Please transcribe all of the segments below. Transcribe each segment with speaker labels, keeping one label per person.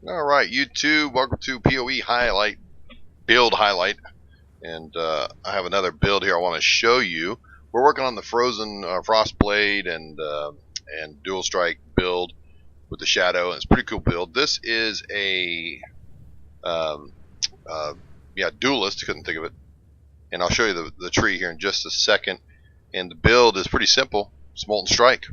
Speaker 1: Alright, YouTube, welcome to PoE Highlight, Build Highlight, and I have another build here I want to show you. We're working on the Frozen Frostblade and Dual Strike build with the Shadow, and it's a pretty cool build. This is a, um, Duelist, couldn't think of it, and I'll show you the tree here in just a second, and the build is pretty simple. It's Molten Strike.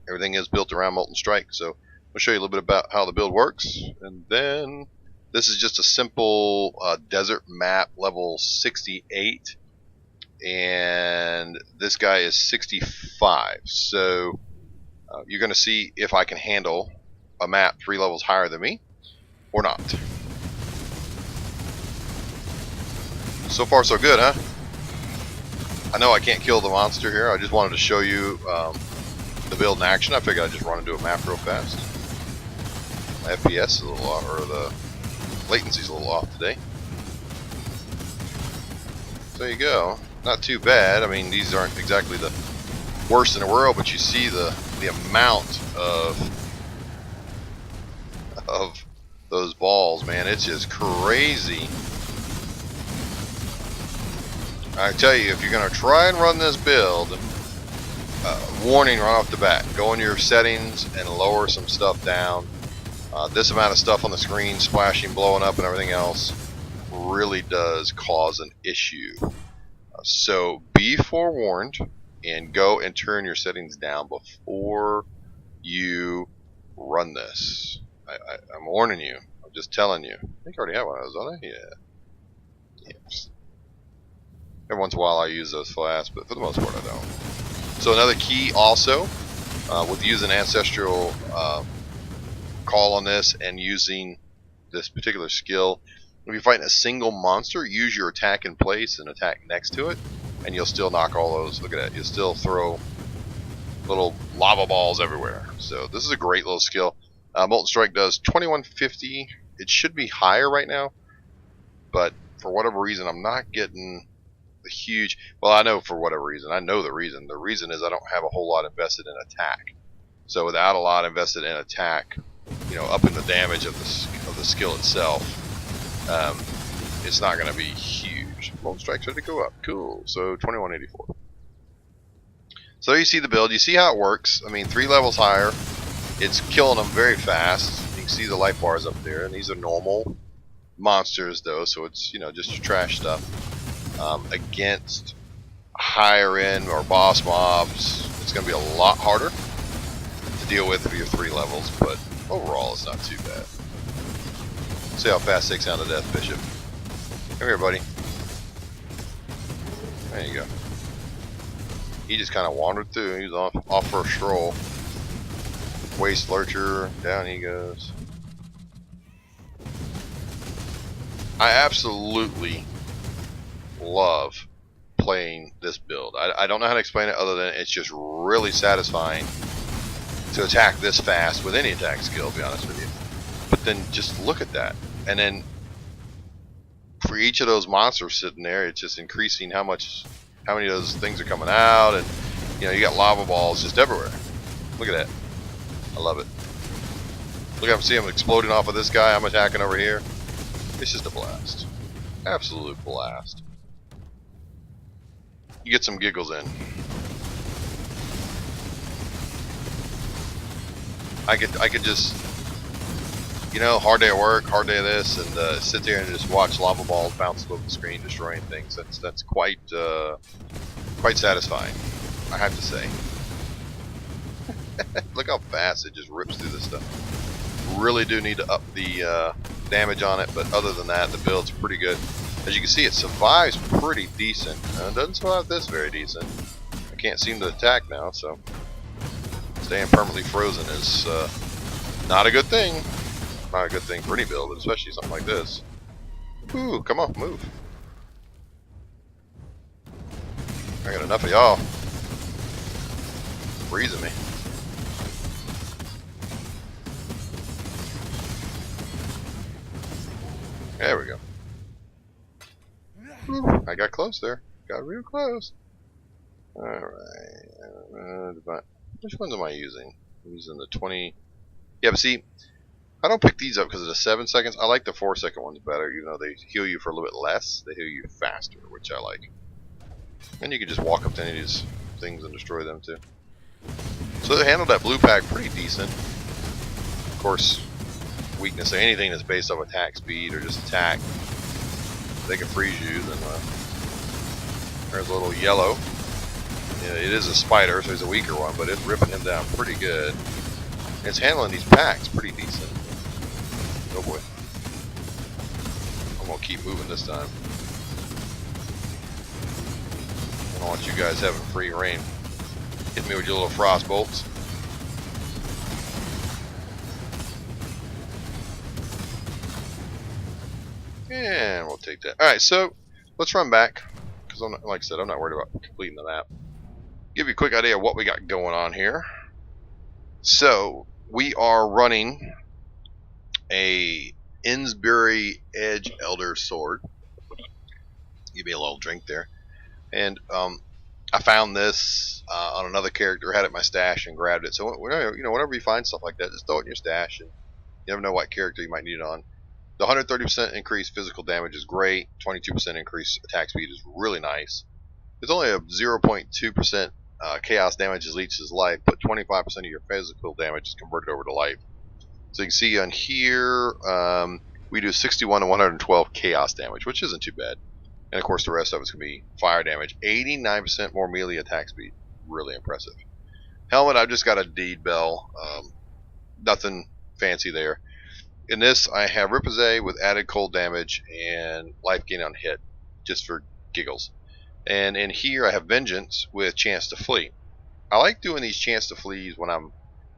Speaker 1: Everything is built around Molten Strike, so I'll show you a little bit about how the build works, and then this is just a simple desert map, level 68, and this guy is 65. So you're going to see if I can handle a map 3 levels higher than me or not. So far so good, huh? I know I can't kill the monster here. I just wanted to show you the build in action. I figured I'd just run and do a map real fast. My FPS is a little off, or the latency's a little off today. So there you go. Not too bad. I mean, these aren't exactly the worst in the world, but you see the amount of those balls, man. It's just crazy. I tell you, if you're gonna try and run this build, warning right off the bat: go in your settings and lower some stuff down. This amount of stuff on the screen, splashing, blowing up, and everything else, really does cause an issue. So be forewarned and go and turn your settings down before you run this. I'm warning you. I'm just telling you. I think I already have one of those, don't I? Yeah. Yes. Every once in a while I use those flasks, but for the most part I don't. So another key also, with using Ancestral Call on this and using this particular skill, if you're fighting a single monster, use your attack in place and attack next to it, and you'll still knock all those. Look at that. You'll still throw little lava balls everywhere. So this is a great little skill. Molten Strike does 2150. It should be higher right now, but for whatever reason I'm not getting the huge. Well, I know for whatever reason. I know the reason. The reason is I don't have a whole lot invested in attack. So without a lot invested in attack, upping the damage of the skill itself, it's not going to be huge. Molten Strike's ready to go up. Cool. So 2184. So you see the build. You see how it works. I mean, 3 levels higher, it's killing them very fast. You can see the life bars up there, and these are normal monsters though, so it's just your trash stuff. Against higher end or boss mobs, it's going to be a lot harder to deal with for your 3 levels, but overall it's not too bad. See how fast 6 down to death, Bishop. Come here, buddy. There you go. He just kind of wandered through. He was off for a stroll. Waste Lurcher, down he goes. I absolutely love playing this build. I don't know how to explain it other than it's just really satisfying to attack this fast with any attack skill, to be honest with you. But then just look at that, and then for each of those monsters sitting there, it's just increasing how many of those things are coming out, and you got lava balls just everywhere. Look at that. I love it. Look, I see them exploding off of this guy. I'm attacking over here. It's just a blast. Absolute blast. You get some giggles in. I could just, hard day at work, hard day of this, and sit there and just watch lava balls bounce over the screen, destroying things. That's quite satisfying, I have to say. Look how fast it just rips through this stuff. Really do need to up the damage on it, but other than that, the build's pretty good. As you can see, it survives pretty decent. It doesn't survive this very decent. I can't seem to attack now, so staying permanently frozen is not a good thing. Not a good thing for any build, but especially something like this. Ooh, come on, move. I got enough of y'all freezing me. There we go. Ooh, I got close there. Got real close. Alright. Which ones am I using? I'm using the 20. Yeah, but see, I don't pick these up because of the 7 seconds. I like the 4-second ones better, even though they heal you for a little bit less. They heal you faster, which I like. And you can just walk up to any of these things and destroy them too. So they handled that blue pack pretty decent. Of course, weakness, anything that's based off attack speed or just attack, they can freeze you. Then there's a little yellow. Yeah, it is a spider, so he's a weaker one, but it's ripping him down pretty good. And it's handling these packs pretty decent. Oh boy. I'm gonna keep moving this time. I don't want you guys having free reign. Hit me with your little frost bolts. And we'll take that. Alright, so let's run back. Because, like I said, I'm not worried about completing the map. Give you a quick idea of what we got going on here. So, we are running a Innsbury Edge Elder Sword. Give me a little drink there. And I found this on another character, had it in my stash and grabbed it. So whenever you find stuff like that, just throw it in your stash, and you never know what character you might need it on. The 130% increased physical damage is great. 22% increased attack speed is really nice. There's only a 0.2% chaos damage as leeches life, but 25% of your physical damage is converted over to life. So you can see on here, we do 61 to 112 chaos damage, which isn't too bad. And of course the rest of it's going to be fire damage. 89% more melee attack speed. Really impressive. Helmet, I've just got a deed bell. Nothing fancy there. In this, I have Ripazay with added cold damage and life gain on hit, just for giggles. And in here, I have Vengeance with chance to flee. I like doing these chance to flees when I'm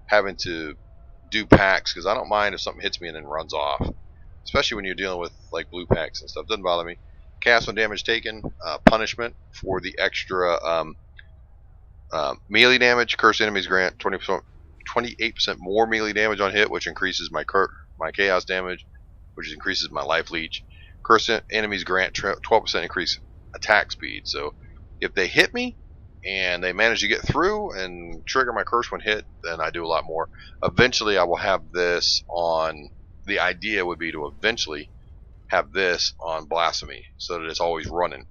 Speaker 1: having to do packs, because I don't mind if something hits me and then runs off. Especially when you're dealing with like blue packs and stuff. Doesn't bother me. Cast when damage taken, punishment for the extra melee damage. Cursed enemies grant 28% more melee damage on hit, which increases my chaos damage, which increases my life leech. Cursed enemies grant 12% increase attack speed. So if they hit me and they manage to get through and trigger my curse when hit, then I do a lot more. Eventually I will have this on, the idea would be to eventually have this on Blasphemy so that it's always running.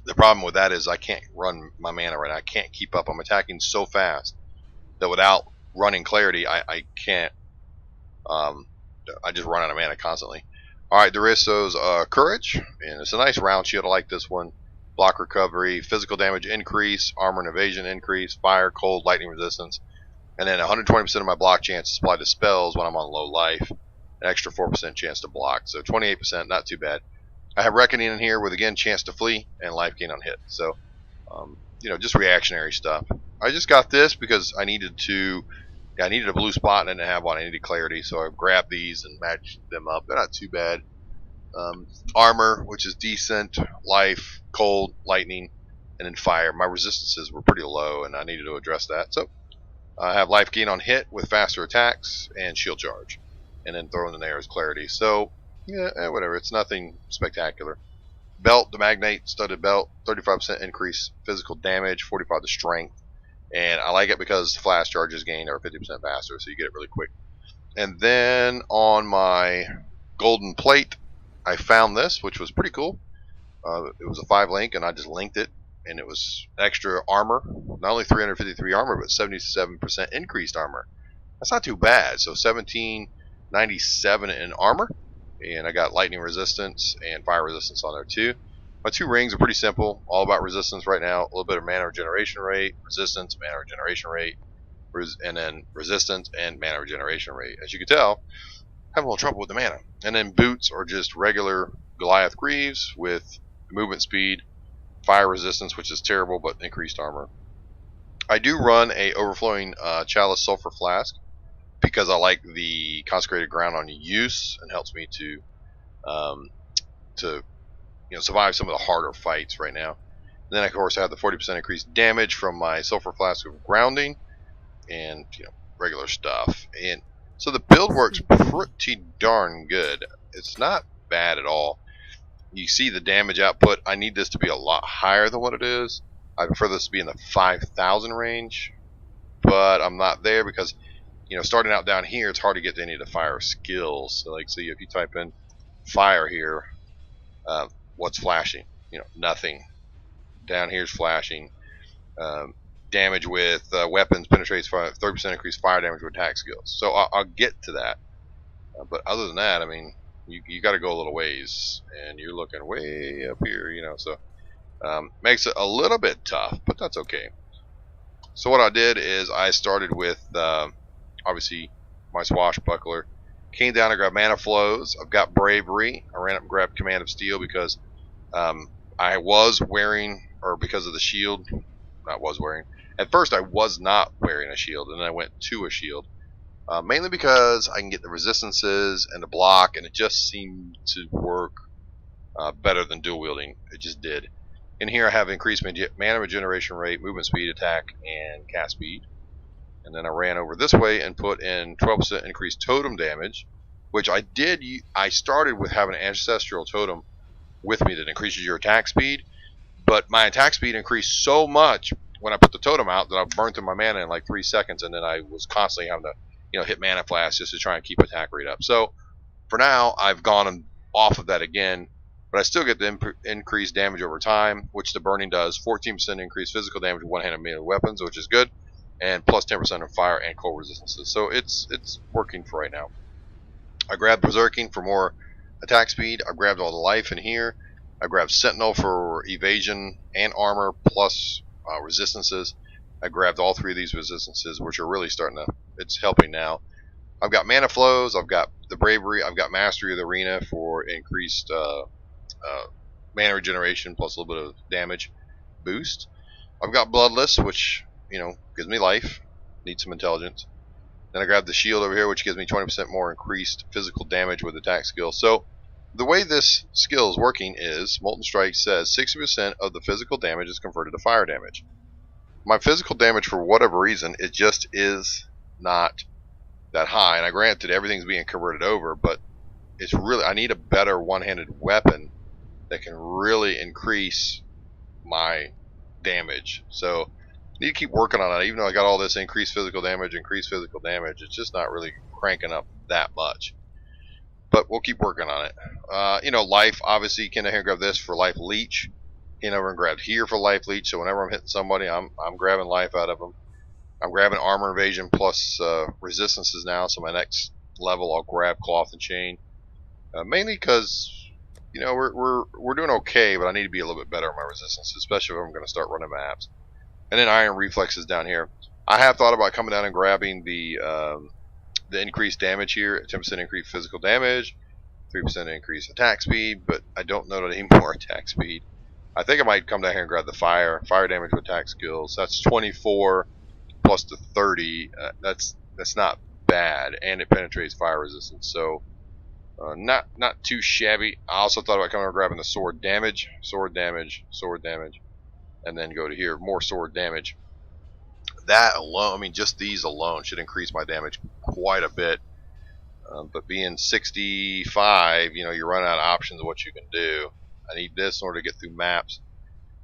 Speaker 1: The problem with that is I can't run my mana right now. I can't keep up. I'm attacking so fast that without running Clarity, I can't. I just run out of mana constantly. Alright, Dariso's Courage, and it's a nice round shield. I like this one. Block recovery, physical damage increase, armor and evasion increase, fire, cold, lightning resistance, and then 120% of my block chance is applied to spells when I'm on low life. An extra 4% chance to block, so 28%, not too bad. I have Reckoning in here with, again, chance to flee and life gain on hit. So, just reactionary stuff. I just got this because I needed a blue spot and I didn't have one. I needed Clarity, so I grabbed these and matched them up. They're not too bad. Armor, which is decent, life, cold, lightning, and then fire. My resistances were pretty low, and I needed to address that. So, I have life gain on hit with faster attacks and shield charge. And then throwing in there is Clarity. So, yeah, whatever. It's nothing spectacular. Belt, the Magnate studded belt, 35% increase physical damage, 45 to strength. And I like it because flash charges gained are 50% faster, so you get it really quick. And then on my golden plate, I found this, which was pretty cool. It was a 5-link, and I just linked it. And it was extra armor. Not only 353 armor, but 77% increased armor. That's not too bad. So 1797 in armor, and I got lightning resistance and fire resistance on there too. My 2 rings are pretty simple, all about resistance right now. A little bit of mana regeneration rate, resistance, mana regeneration rate, and then resistance and mana regeneration rate. As you can tell, I have a little trouble with the mana. And then boots are just regular Goliath Greaves with movement speed, fire resistance, which is terrible, but increased armor. I do run a overflowing chalice sulfur flask, because I like the consecrated ground on use and helps me to survive some of the harder fights right now. And then of course I have the 40% increased damage from my sulfur flask of grounding, and regular stuff. And so the build works pretty darn good. It's not bad at all. You see the damage output. I need this to be a lot higher than what it is. I prefer this to be in the 5,000 range, but I'm not there because starting out down here, it's hard to get to any of the fire skills. So like, see if you type in fire here, what's flashing? Nothing. Down here's flashing. Damage with weapons penetrates 30% increased fire damage with attack skills. So I'll get to that. But other than that, I mean, you got to go a little ways, and you're looking way up here, so makes it a little bit tough, but that's okay. So what I did is I started with obviously my swashbuckler, came down and grabbed mana flows. I've got bravery. I ran up and grabbed command of steel because I was wearing, or because of the shield, not was wearing. At first I was not wearing a shield, and then I went to a shield. Mainly because I can get the resistances and the block, and it just seemed to work better than dual wielding. It just did. In here I have increased mana regeneration rate, movement speed, attack, and cast speed. And then I ran over this way and put in 12% increased totem damage, which I did. I started with having an ancestral totem with me that increases your attack speed, but my attack speed increased so much when I put the totem out that I burnt through my mana in like 3 seconds, and then I was constantly having to hit mana flash just to try and keep attack rate up. So for now, I've gone off of that again, but I still get the increased damage over time, which the burning does. 14% increased physical damage with one-handed melee weapons, which is good, and plus 10% of fire and cold resistances. So it's working for right now. I grabbed Berserking for more attack speed. I grabbed all the life in here. I grabbed Sentinel for evasion and armor plus resistances. I grabbed all 3 of these resistances, which are really starting to, it's helping now. I've got mana flows, I've got the bravery, I've got mastery of the arena for increased mana regeneration plus a little bit of damage boost. I've got bloodless, which gives me life, needs some intelligence. Then I grabbed the shield over here, which gives me 20% more increased physical damage with attack skill. So the way this skill is working is Molten Strike says 60% of the physical damage is converted to fire damage. My physical damage, for whatever reason, it just is not that high. And I granted everything's being converted over, but it's really, I need a better one-handed weapon that can really increase my damage. So I need to keep working on it. Even though I got all this increased physical damage, it's just not really cranking up that much. But we'll keep working on it. Life, obviously, can I grab this for life leech. Came over and grabbed here for life leech, so whenever I'm hitting somebody, I'm grabbing life out of them. I'm grabbing armor evasion plus resistances now, so my next level I'll grab cloth and chain. Mainly because we're doing okay, but I need to be a little bit better on my resistance, especially if I'm going to start running maps. And then iron reflexes down here. I have thought about coming down and grabbing the increased damage here, 10% increased physical damage, 3% increased attack speed, but I don't know that I need more attack speed. I think I might come down here and grab the fire damage with attack skills. That's 24 plus the 30. That's not bad, and it penetrates fire resistance, so not too shabby. I also thought about coming and grabbing the sword damage, and then go to here, more sword damage. That alone, I mean, just these alone should increase my damage quite a bit. But being 65, you run out of options of what you can do. I need this in order to get through maps.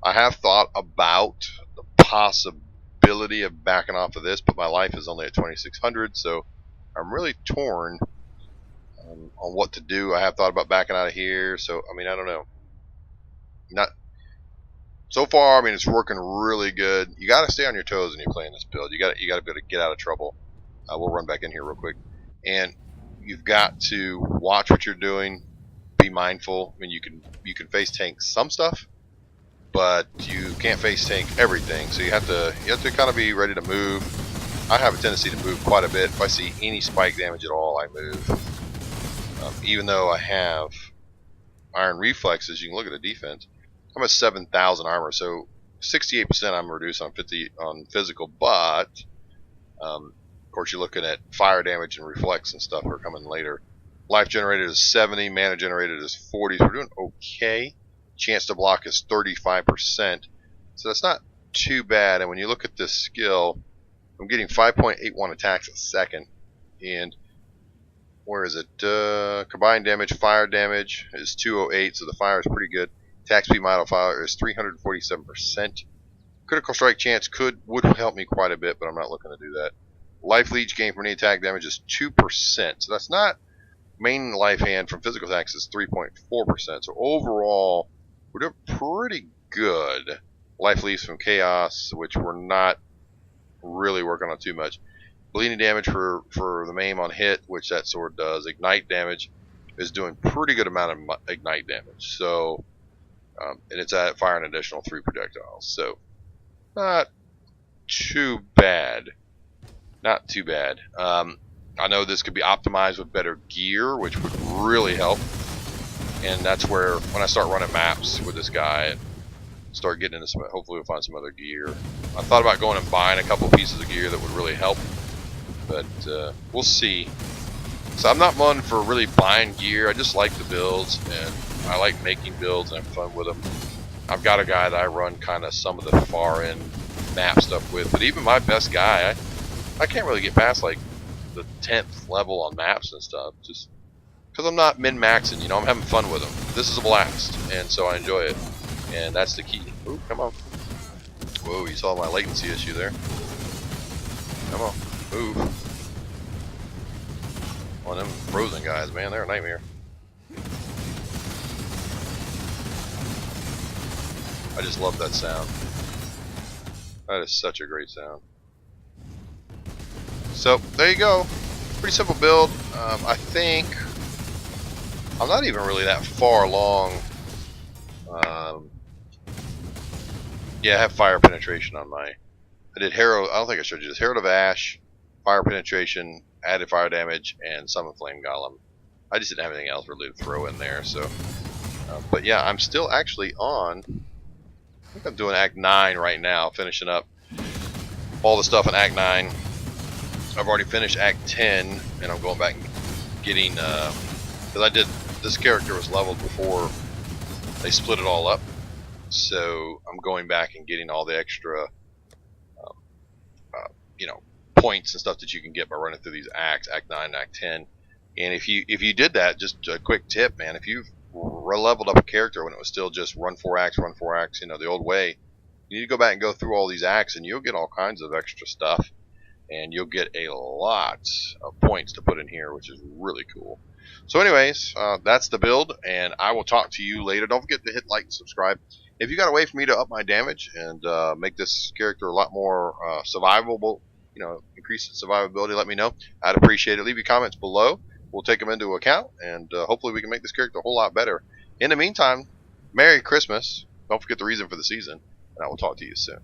Speaker 1: I have thought about the possibility of backing off of this, but my life is only at 2600, so I'm really torn on what to do. I have thought about backing out of here, so I mean, I don't know. Not so far. I mean, it's working really good. You got to stay on your toes when you're playing this build. You got to be able to get out of trouble. We'll run back in here real quick, and you've got to watch what you're doing. Be mindful. I mean, you can face tank some stuff, but you can't face tank everything. So you have to kind of be ready to move. I have a tendency to move quite a bit. If I see any spike damage at all, I move. Even though I have iron reflexes, you can look at the defense. I'm at 7,000 armor, so 68% I'm reduced on physical, but of course you're looking at fire damage and reflex and stuff are coming later. Life generated is 70, mana generated is 40, so we're doing okay. Chance to block is 35%, so that's not too bad. And when you look at this skill, I'm getting 5.81 attacks a second, and where is it? Combined damage, fire damage is 208, so the fire is pretty good. Attack speed modifier is 347%. Critical strike chance would help me quite a bit, but I'm not looking to do that. life leech gain from any attack damage is 2%. So that's not main life hand from physical attacks is 3.4%. So overall, we're doing pretty good. Life leaves from chaos, which we're not really working on too much. Bleeding damage for the maim on hit, which that sword does. Ignite damage is doing pretty good amount of ignite damage. So, and it's at fire an additional 3 projectiles. So, not too bad. Not too bad. I know this could be optimized with better gear, which would really help. And that's where, when I start running maps with this guy, start getting into some, hopefully we'll find some other gear. I thought about going and buying a couple pieces of gear that would really help, but we'll see. So I'm not one for really buying gear. I just like the builds, and I like making builds and have fun with them. I've got a guy that I run kind of some of the far end map stuff with, but even my best guy, I can't really get past like the 10th level on maps and stuff, just because I'm not min-maxing, you know, I'm having fun with them. This is a blast, and so I enjoy it, and that's the key. Ooh, come on. Whoa, you saw my latency issue there. Come on, move. One of them frozen guys, man, they're a nightmare. I just love that sound. That is such a great sound. So, there you go. Pretty simple build. I think I'm not even really that far along. Yeah, I have fire penetration on my. I did Herald. I don't think I showed you this. Herald of Ash, fire penetration, added fire damage, and summon flame golem. I just didn't have anything else really to throw in there. So, but yeah, I'm still actually on. I think I'm doing Act 9 right now, finishing up all the stuff in Act 9. I've already finished Act 10, and I'm going back and getting, because I did, this character was leveled before they split it all up, so I'm going back and getting all the extra, you know, points and stuff that you can get by running through these acts, Act 9 and Act 10. And if you did that, just a quick tip, man, if you've leveled up a character when it was still just run 4 acts, you know, the old way, you need to go back and go through all these acts, and you'll get all kinds of extra stuff. And you'll get a lot of points to put in here, which is really cool. So anyways, that's the build, and I will talk to you later. Don't forget to hit like and subscribe. If you got a way for me to up my damage and make this character a lot more survivable, you know, increase its survivability, let me know. I'd appreciate it. Leave your comments below. We'll take them into account, and hopefully we can make this character a whole lot better. In the meantime, Merry Christmas. Don't forget the reason for the season, and I will talk to you soon.